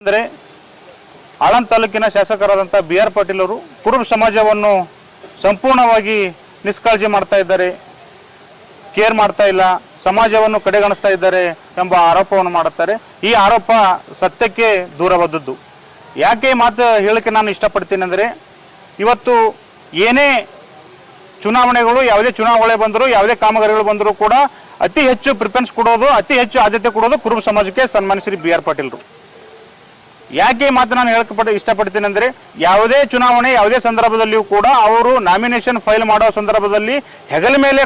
ಅಂದರೆ ಆಳಂದ ತಾಲೂಕಿನ ಶಾಸಕರಾದಂಥ BR ಪಾಟೀಲ್ ಅವರು ಕುರುಬ ಸಮಾಜವನ್ನು ಸಂಪೂರ್ಣವಾಗಿ ನಿಷ್ಕಾಳಜಿ ಮಾಡ್ತಾ ಇದ್ದಾರೆ, ಕೇರ್ ಮಾಡ್ತಾ ಇಲ್ಲ, ಸಮಾಜವನ್ನು ಕಡೆಗಣಿಸ್ತಾ ಇದ್ದಾರೆ ಎಂಬ ಆರೋಪವನ್ನು ಮಾಡುತ್ತಾರೆ. ಈ ಆರೋಪ ಸತ್ಯಕ್ಕೆ ದೂರವಾದದ್ದು. ಯಾಕೆ ಮಾತು ಹೇಳಕ್ಕೆ ನಾನು ಇಷ್ಟಪಡ್ತೀನಿ ಅಂದರೆ, ಇವತ್ತು ಏನೇ ಚುನಾವಣೆಗಳು, ಯಾವುದೇ ಚುನಾವಣೆ ಬಂದರೂ, ಯಾವುದೇ ಕಾಮಗಾರಿಗಳು ಬಂದರೂ ಕೂಡ ಅತಿ ಹೆಚ್ಚು ಪ್ರಿಫರೆನ್ಸ್ ಕೊಡೋದು, ಅತಿ ಹೆಚ್ಚು ಆದ್ಯತೆ ಕೊಡೋದು ಕುರುಬ ಸಮಾಜಕ್ಕೆ ಸನ್ಮಾನ್ಯ ಶ್ರೀ BR ಪಾಟೀಲ್ರು. ಯಾಕೆ ಮಾತು ನಾನು ಇಷ್ಟಪಡ್ತೀನಿ ಅಂದರೆ, ಯಾವುದೇ ಚುನಾವಣೆ ಯಾವುದೇ ಸಂದರ್ಭದಲ್ಲಿಯೂ ಕೂಡ ಅವರು ನಾಮಿನೇಷನ್ ಫೈಲ್ ಮಾಡೋ ಸಂದರ್ಭದಲ್ಲಿ ಹೆಗಲ ಮೇಲೆ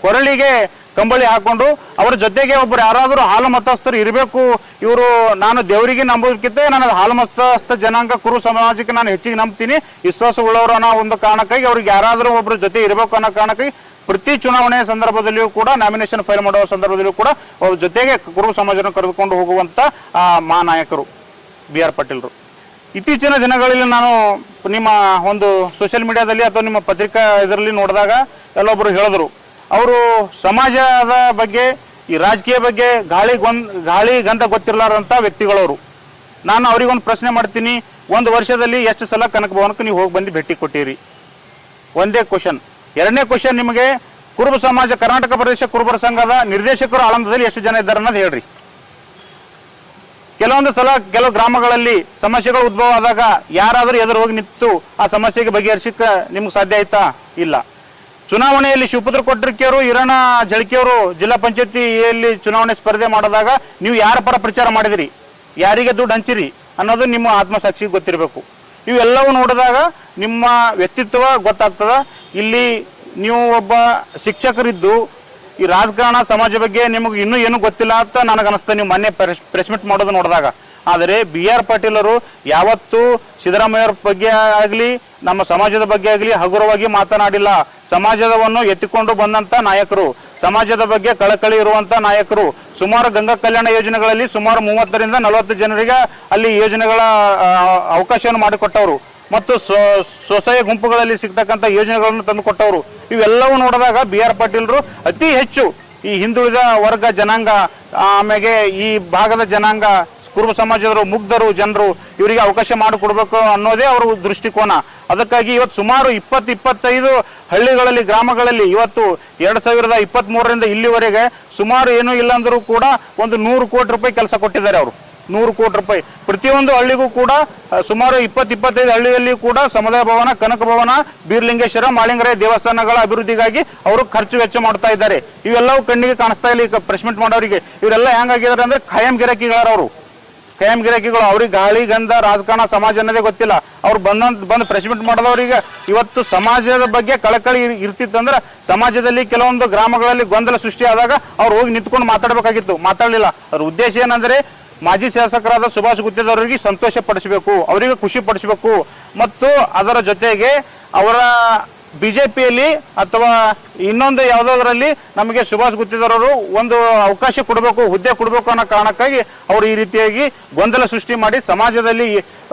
ಕೊರಳಿಗೆ ಕಂಬಳಿ ಹಾಕೊಂಡು ಅವರ ಜೊತೆಗೆ ಒಬ್ಬರು ಯಾರಾದರೂ ಹಾಲು ಮತಸ್ಥರು ಇರಬೇಕು, ಇವರು ನಾನು ದೇವರಿಗೆ ನಂಬೋದಕ್ಕಿಂತ ನಾನು ಹಾಲು ಮತಸ್ಥ ಜನಾಂಗ ಕುರು ಸಮಾಜಕ್ಕೆ ನಾನು ಹೆಚ್ಚಿಗೆ ನಂಬ್ತೀನಿ, ವಿಶ್ವಾಸ ಉಳ್ಳವರು ಅನ್ನೋ ಒಂದು ಕಾರಣಕ್ಕಾಗಿ ಅವ್ರಿಗೆ ಯಾರಾದರೂ ಒಬ್ಬರು ಜೊತೆ ಇರಬೇಕು ಅನ್ನೋ ಕಾರಣಕ್ಕಾಗಿ ಪ್ರತಿ ಚುನಾವಣೆಯ ಸಂದರ್ಭದಲ್ಲಿಯೂ ಕೂಡ ನಾಮಿನೇಷನ್ ಫೈಲ್ ಮಾಡುವ ಸಂದರ್ಭದಲ್ಲಿಯೂ ಕೂಡ ಅವ್ರ ಜೊತೆಗೆ ಕುರುಬ ಸಮಾಜವನ್ನು ಕರೆದುಕೊಂಡು ಹೋಗುವಂಥ ಮಹಾನಾಯಕರು BR ಪಾಟೀಲ್ರು. ಇತ್ತೀಚಿನ ದಿನಗಳಲ್ಲಿ ನಾನು ನಿಮ್ಮ ಒಂದು ಸೋಷಿಯಲ್ ಮೀಡಿಯಾದಲ್ಲಿ ಅಥವಾ ನಿಮ್ಮ ಪತ್ರಿಕಾ ಇದರಲ್ಲಿ ನೋಡಿದಾಗ ಎಲ್ಲೊಬ್ಬರು ಹೇಳಿದ್ರು, ಅವರು ಸಮಾಜದ ಬಗ್ಗೆ, ಈ ರಾಜಕೀಯ ಬಗ್ಗೆ ಗಾಳಿ ಗಂಧ ಗೊತ್ತಿರಲಾರಂಥ ವ್ಯಕ್ತಿಗಳವರು. ನಾನು ಅವರಿಗೊಂದು ಪ್ರಶ್ನೆ ಮಾಡ್ತೀನಿ, ಒಂದು ವರ್ಷದಲ್ಲಿ ಎಷ್ಟು ಸಲ ಕನಕ ಭವನಕ್ಕೆ ನೀವು ಹೋಗಿ ಬಂದು ಭೇಟಿ ಕೊಟ್ಟಿರಿ? ಒಂದೇ ಕ್ವಶನ್. ಎರಡನೇ ಕ್ವಶನ್, ನಿಮಗೆ ಕುರುಬ ಸಮಾಜ ಕರ್ನಾಟಕ ಪ್ರದೇಶ ಕುರುಬರ ಸಂಘದ ನಿರ್ದೇಶಕರು ಆಳಂದದಲ್ಲಿ ಎಷ್ಟು ಜನ ಇದ್ದಾರೆ ಅನ್ನೋದು ಹೇಳ್ರಿ. ಕೆಲವೊಂದು ಸಲ ಕೆಲವು ಗ್ರಾಮಗಳಲ್ಲಿ ಸಮಸ್ಯೆಗಳು ಉದ್ಭವ ಆದಾಗ ಯಾರಾದರೂ ಎದುರು ಹೋಗಿ ನಿಂತು ಆ ಸಮಸ್ಯೆಗೆ ಬಗೆಹರಿಸಕ್ಕೆ ನಿಮ್ಗೆ ಸಾಧ್ಯ ಆಯ್ತಾ? ಇಲ್ಲ. ಚುನಾವಣೆಯಲ್ಲಿ ಶಿವಪುತ್ರ ಕೊಟ್ರಿಕೆಯವರು, ಈರಣ್ಣ ಜಳಕಿಯವರು ಜಿಲ್ಲಾ ಪಂಚಾಯತಿಯಲ್ಲಿ ಚುನಾವಣೆ ಸ್ಪರ್ಧೆ ಮಾಡಿದಾಗ ನೀವು ಯಾರ ಪರ ಪ್ರಚಾರ ಮಾಡಿದಿರಿ, ಯಾರಿಗೆ ದುಡ್ಡು ಹಂಚಿರಿ ಅನ್ನೋದು ನಿಮ್ಮ ಆತ್ಮಸಾಕ್ಷಿಗೆ ಗೊತ್ತಿರಬೇಕು. ಇವೆಲ್ಲವೂ ನೋಡಿದಾಗ ನಿಮ್ಮ ವ್ಯಕ್ತಿತ್ವ ಗೊತ್ತಾಗ್ತದ. ಇಲ್ಲಿ ನೀವು ಒಬ್ಬ ಶಿಕ್ಷಕರಿದ್ದು ಈ ರಾಜಕಾರಣ ಸಮಾಜ ಬಗ್ಗೆ ನಿಮಗೆ ಇನ್ನೂ ಏನು ಗೊತ್ತಿಲ್ಲ ಅಂತ ನನಗನ್ನಿಸ್ತಾ ನೀವು ಮೊನ್ನೆ ಪ್ರೆಸ್ ಮೀಟ್ ಮಾಡೋದು ನೋಡಿದಾಗ. ಆದರೆ BR ಪಾಟೀಲರು ಯಾವತ್ತೂ ಸಿದ್ದರಾಮಯ್ಯವ್ರ ಬಗ್ಗೆ ಆಗಲಿ ನಮ್ಮ ಸಮಾಜದ ಬಗ್ಗೆ ಆಗಲಿ ಹಗುರವಾಗಿ ಮಾತನಾಡಿಲ್ಲ. ಸಮಾಜವನ್ನು ಎತ್ತಿಕೊಂಡು ಬಂದಂಥ ನಾಯಕರು, ಸಮಾಜದ ಬಗ್ಗೆ ಕಳಕಳಿ ಇರುವಂಥ ನಾಯಕರು. ಸುಮಾರು ಗಂಗಾ ಕಲ್ಯಾಣ ಯೋಜನೆಗಳಲ್ಲಿ ಸುಮಾರು 30ರಿಂದ 40 ಜನರಿಗೆ ಅಲ್ಲಿ ಯೋಜನೆಗಳ ಅವಕಾಶವನ್ನು ಮಾಡಿಕೊಟ್ಟವರು ಮತ್ತು ಸ್ವಸಹಾಯ ಗುಂಪುಗಳಲ್ಲಿ ಸಿಗ್ತಕ್ಕಂಥ ಯೋಜನೆಗಳನ್ನು ತಂದುಕೊಟ್ಟವರು. ಇವೆಲ್ಲವೂ ನೋಡಿದಾಗ BR ಪಾಟೀಲ್ರು ಅತಿ ಹೆಚ್ಚು ಈ ಹಿಂದುಳಿದ ವರ್ಗ ಜನಾಂಗ, ಆಮೇಲೆ ಈ ಭಾಗದ ಜನಾಂಗ, ಕುರುಬ ಸಮಾಜದವರು, ಮುಗ್ಧರು ಜನರು, ಇವರಿಗೆ ಅವಕಾಶ ಮಾಡಿಕೊಡ್ಬೇಕು ಅನ್ನೋದೇ ಅವರ ದೃಷ್ಟಿಕೋನ. ಅದಕ್ಕಾಗಿ ಇವತ್ತು ಸುಮಾರು 20-25 ಹಳ್ಳಿಗಳಲ್ಲಿ, ಗ್ರಾಮಗಳಲ್ಲಿ ಇವತ್ತು 2023ರಿಂದ ಇಲ್ಲಿವರೆಗೆ ಸುಮಾರು ಏನೂ ಇಲ್ಲ ಅಂದರೂ ಕೂಡ ಒಂದು 100 ಕೋಟಿ ರೂಪಾಯಿ ಕೆಲಸ ಕೊಟ್ಟಿದ್ದಾರೆ ಅವರು. 100 ಕೋಟಿ ರೂಪಾಯಿ ಪ್ರತಿಯೊಂದು ಹಳ್ಳಿಗೂ ಕೂಡ ಸುಮಾರು 20-25 ಹಳ್ಳಿಯಲ್ಲಿ ಕೂಡ ಸಮುದಾಯ ಭವನ, ಕನಕ ಭವನ, ಬೀರ್ಲಿಂಗೇಶ್ವರ, ಮಾಳಿಂಗರಾಯ ದೇವಸ್ಥಾನಗಳ ಅಭಿವೃದ್ಧಿಗಾಗಿ ಅವರು ಖರ್ಚು ವೆಚ್ಚ ಮಾಡ್ತಾ ಇದ್ದಾರೆ. ಇವೆಲ್ಲವೂ ಕಣ್ಣಿಗೆ ಕಾಣಿಸ್ತಾ ಇಲ್ಲ. ಈಗ ಪ್ರೆಸ್ ಮೀಟ್ ಮಾಡೋರಿಗೆ ಇವರೆಲ್ಲ ಹೆಂಗಾಗಿದ್ದಾರೆ ಅಂದ್ರೆ ಖಾಯಂ ಗಿರಾಕಿಗಳವರು, ಖಾಯಂ ಗಿರಾಕಿಗಳು. ಅವ್ರಿಗೆ ಗಾಳಿ ಗಂಧ ರಾಜಕಾರಣ ಸಮಾಜ ಅನ್ನೋದೇ ಗೊತ್ತಿಲ್ಲ. ಅವ್ರು ಬಂದು ಪ್ರೆಸ್ ಮೀಟ್ ಮಾಡೋದವರಿಗೆ ಇವತ್ತು ಸಮಾಜದ ಬಗ್ಗೆ ಕಳಕಳಿ ಇರ್ತಿತ್ತಂದ್ರೆ ಸಮಾಜದಲ್ಲಿ ಕೆಲವೊಂದು ಗ್ರಾಮಗಳಲ್ಲಿ ಗೊಂದಲ ಸೃಷ್ಟಿ ಆದಾಗ ಅವ್ರು ಹೋಗಿ ನಿಂತ್ಕೊಂಡು ಮಾತಾಡಬೇಕಾಗಿತ್ತು, ಮಾತಾಡಲಿಲ್ಲ. ಅವ್ರ ಉದ್ದೇಶ ಏನಂದ್ರೆ ಮಾಜಿ ಶಾಸಕರಾದ ಸುಭಾಷ್ ಗುತ್ತೇದಾರರಿಗೆ ಸಂತೋಷ ಪಡಿಸಬೇಕು, ಅವರಿಗೆ ಖುಷಿ ಪಡಿಸಬೇಕು ಮತ್ತು ಅದರ ಜೊತೆಗೆ ಅವರ BJPಯಲ್ಲಿ ಅಥವಾ ಇನ್ನೊಂದು ಯಾವುದಾದ್ರಲ್ಲಿ ನಮಗೆ ಸುಭಾಷ್ ಗುತ್ತೇದಾರರು ಒಂದು ಅವಕಾಶ ಕೊಡಬೇಕು, ಹುದ್ದೆ ಕೊಡಬೇಕು ಅನ್ನೋ ಕಾರಣಕ್ಕಾಗಿ ಅವರು ಈ ರೀತಿಯಾಗಿ ಗೊಂದಲ ಸೃಷ್ಟಿ ಮಾಡಿ ಸಮಾಜದಲ್ಲಿ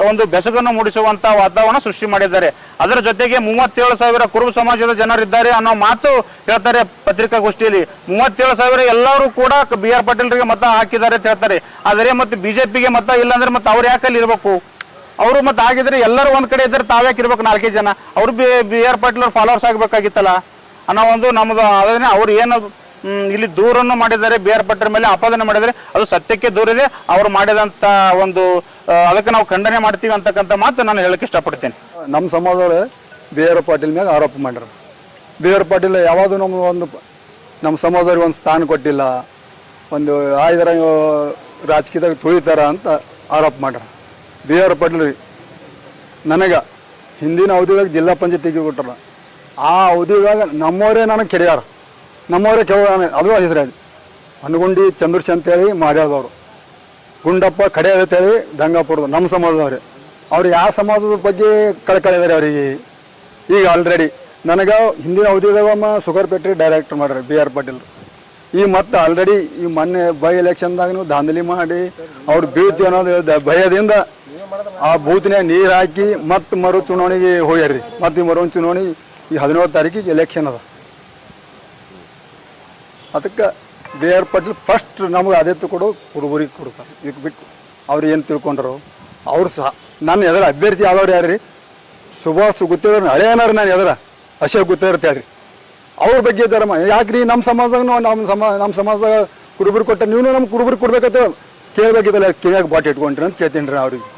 ಒಂದು ಬೆಸಗನ್ನು ಮೂಡಿಸುವಂತ ವಾತಾವರಣ ಸೃಷ್ಟಿ ಮಾಡಿದ್ದಾರೆ. ಅದರ ಜೊತೆಗೆ 37,000 ಕುರುಬ ಸಮಾಜದ ಜನರಿದ್ದಾರೆ ಅನ್ನೋ ಮಾತು ಹೇಳ್ತಾರೆ ಪತ್ರಿಕಾಗೋಷ್ಠಿಯಲ್ಲಿ. 37,000 ಎಲ್ಲರೂ ಕೂಡ BR ಪಾಟೀಲ್ರಿಗೆ ಮತ ಹಾಕಿದ್ದಾರೆ ಅಂತ ಹೇಳ್ತಾರೆ. ಆದರೆ ಮತ್ತೆ BJPಗೆ ಮತ ಇಲ್ಲ ಅಂದ್ರೆ ಮತ್ತೆ ಅವ್ರು ಯಾಕಲ್ಲಿ ಇರಬೇಕು? ಅವರು ಮತ್ತೆ ಆಗಿದ್ರೆ ಎಲ್ಲರೂ ಒಂದ್ ಕಡೆ ಇದ್ರೆ ತಾವ್ಯಾಕೆ ಇರ್ಬೇಕು? 4 ಜನ ಅವರು BR ಪಾಟೀಲ್ ಫಾಲೋವರ್ಸ್ ಆಗಬೇಕಾಗಿತ್ತಲ್ಲ ಅನ್ನೋ ಒಂದು ನಮ್ಮದು. ಅದನ್ನೇ ಅವ್ರು ಏನು ಇಲ್ಲಿ ದೂರನ್ನು ಮಾಡಿದ್ದಾರೆ, BR ಪಾಟೀಲ್ ಮೇಲೆ ಆಪಾದನೆ ಮಾಡಿದರೆ ಅದು ಸತ್ಯಕ್ಕೆ ದೂರಿದೆ. ಅವರು ಮಾಡಿದಂತ ಒಂದು ಅದಕ್ಕೆ ನಾವು ಖಂಡನೆ ಮಾಡ್ತೀವಿ ಅಂತಕ್ಕಂಥ ಮಾತು ನಾನು ಹೇಳಕ್ಕೆ ಇಷ್ಟಪಡ್ತೇನೆ. ನಮ್ಮ ಸಮಾಜದವರು BR ಪಾಟೀಲ್ ಮೇಲೆ ಆರೋಪ ಮಾಡ್ಯಾರ. BR ಪಾಟೀಲ್ ಯಾವುದು ನಮ್ಮ ಸಮಾಜದವ್ರಿಗೆ ಒಂದು ಸ್ಥಾನ ಕೊಟ್ಟಿಲ್ಲ, ಒಂದು ಆಯ್ದರ ರಾಜಕೀಯದಾಗ ತುಳಿತಾರ ಅಂತ ಆರೋಪ ಮಾಡ್ಯಾರ. BR ಪಾಟೀಲ್ ನನಗೆ ಹಿಂದಿನ ಅವಧಿದಾಗ ಜಿಲ್ಲಾ ಪಂಚಾಯತಿಗೆ ಕೊಟ್ಟಾರ. ಆ ಅವಧಿದಾಗ ನಮ್ಮವರೇ ನನಗೆ ಕೆರೆಯಾರ, ನಮ್ಮವರೇ ಅದು ಹೆಸರು ಹನಗುಂಡಿ ಚಂದ್ರಶ್ ಅಂತೇಳಿ ಮಾಡ್ಯಾದವರು, ಗುಂಡಪ್ಪ ಕಡೆ ಅಂತೇಳಿ ಗಂಗಾಪುರದ ನಮ್ಮ ಸಮಾಜದವ್ರೆ. ಅವ್ರು ಯಾವ ಸಮಾಜದ ಬಗ್ಗೆ ಕಳ್ಕಳಿದಾರೆ ಅವರಿಗೆ. ಈಗ ಆಲ್ರೆಡಿ ನನಗೆ ಹಿಂದಿನ ಅವಧಿದಾಗ ಸುಗರ್ಪೇಟೆ ಡೈರೆಕ್ಟರ್ ಮಾಡ್ಯಾರ BR ಪಾಟೀಲ್. ಈ ಮತ್ತೆ ಆಲ್ರೆಡಿ ಈ ಮೊನ್ನೆ ಬೈ ಎಲೆಕ್ಷನ್ದಾಗ ದಾಂಧಲಿ ಮಾಡಿ ಅವ್ರು ಬೀಳ್ತೀವಿ ಅನ್ನೋದು ಭಯದಿಂದ ಆ ಬೂತ್ನ್ಯಾಗ ನೀರು ಹಾಕಿ ಮತ್ತೆ ಮರು ಚುನಾವಣೆಗೆ ಹೋಗ್ಯಾರ್ರಿ. ಮತ್ತೆ ಮರು ಚುನಾವಣೆ ಈ 17 ತಾರೀಕಿಗೆ ಎಲೆಕ್ಷನ್ ಅದ. ಅದಕ್ಕೆ BR ಪಾಟೀಲ್ ಫಸ್ಟ್ ನಮಗೆ ಆದ್ಯತೆ ಕೊಡೋ ಕುರುಬರಿಗೆ ಕೊಡ್ತಾರೆ. ಇದಕ್ಕೆ ಬಿಟ್ಟು ಅವ್ರು ಏನು ತಿಳ್ಕೊಂಡ್ರು ಅವ್ರು ಸಹ ನನ್ನ ಎದರ ಅಭ್ಯರ್ಥಿ ಯಾವ್ದವ್ರು ಯಾರ್ರಿ ಸುಭಾಷ್ ಗುತ್ತೇದಾರ ಹಳೆ ಏನಾರು ನಾನು ಎದರ ಅಶೋಕ್ ಗುತ್ತೇದಾರ ಅಂತ ಹೇಳ್ರಿ ಅವ್ರ ಬಗ್ಗೆ ಧರ್ಮ ಯಾಕ್ರಿ ನಮ್ಮ ಸಮಾಜದಾಗ ನಮ್ಮ ಸಮಾಜದಾಗ ಕುರುಬರು ಕೊಟ್ಟ ನೀವು ನಮ್ಮ ಕುರುಬರು ಕೊಡ್ಬೇಕಂತ ಕೇಳಬೇಕಿತ್ತಲ್ಲ ಕಿವಿಯಾಗ ಬಾಟ್ ಇಟ್ಕೊಂಡ್ರಿ ಅಂತ ಕೇಳ್ತೀನಿ ರೀ ಅವ್ರಿಗೆ